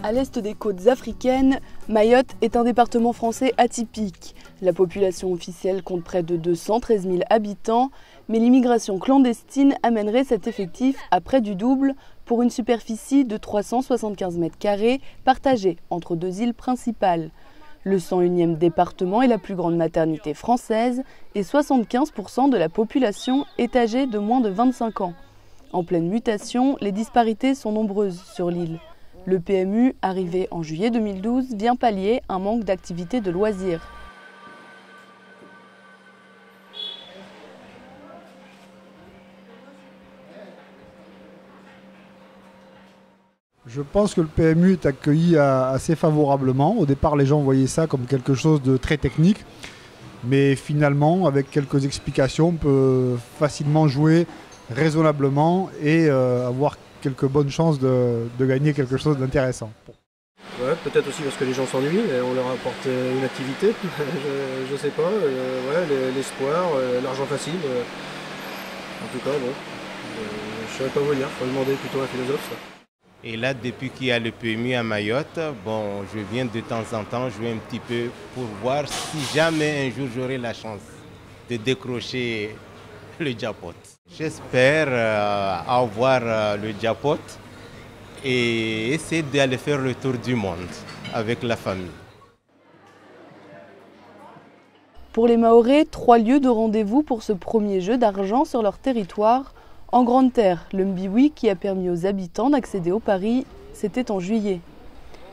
À l'est des côtes africaines, Mayotte est un département français atypique. La population officielle compte près de 213 000 habitants, mais l'immigration clandestine amènerait cet effectif à près du double pour une superficie de 375 m² partagée entre deux îles principales. Le 101e département est la plus grande maternité française et 75% de la population est âgée de moins de 25 ans. En pleine mutation, les disparités sont nombreuses sur l'île. Le PMU, arrivé en juillet 2012, vient pallier un manque d'activités de loisirs. Je pense que le PMU est accueilli assez favorablement. Au départ, les gens voyaient ça comme quelque chose de très technique. Mais finalement, avec quelques explications, on peut facilement jouer raisonnablement et avoir quelques bonnes chances de gagner quelque chose d'intéressant. Ouais, peut-être aussi parce que les gens s'ennuient et on leur apporte une activité, je sais pas, ouais, l'espoir, l'argent facile. En tout cas, bon, je ne saurais pas vous dire, il faut demander plutôt à un philosophe ça. Et là, depuis qu'il y a le PMU à Mayotte, bon, je viens de temps en temps jouer un petit peu pour voir si jamais un jour j'aurai la chance de décrocher le jackpot. J'espère avoir le jackpot et essayer d'aller faire le tour du monde avec la famille. Pour les Mahorais, 3 lieux de rendez-vous pour ce premier jeu d'argent sur leur territoire. En Grande Terre, le Mbiwi qui a permis aux habitants d'accéder au pari, c'était en juillet.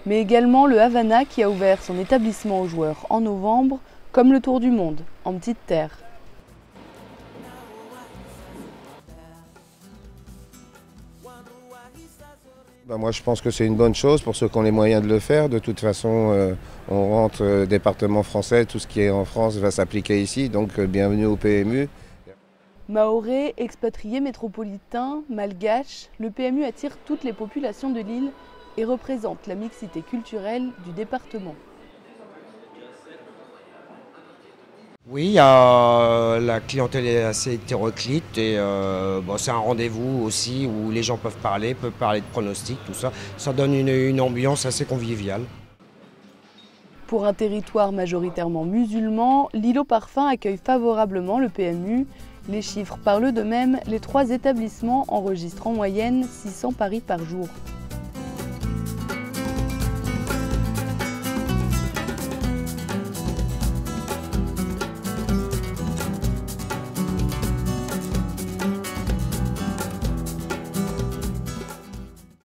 Mais également le Havana qui a ouvert son établissement aux joueurs en novembre, comme le Tour du Monde, en Petite Terre. Moi je pense que c'est une bonne chose pour ceux qui ont les moyens de le faire. De toute façon, on rentre département français, tout ce qui est en France va s'appliquer ici, donc bienvenue au PMU. Mahorais, expatriés métropolitains, malgaches, le PMU attire toutes les populations de l'île et représente la mixité culturelle du département. Oui, la clientèle est assez hétéroclite et c'est un rendez-vous aussi où les gens peuvent parler de pronostics, tout ça. Ça donne une ambiance assez conviviale. Pour un territoire majoritairement musulman, l'île aux Parfums accueille favorablement le PMU. Les chiffres parlent d'eux-mêmes, les 3 établissements enregistrent en moyenne 600 paris par jour.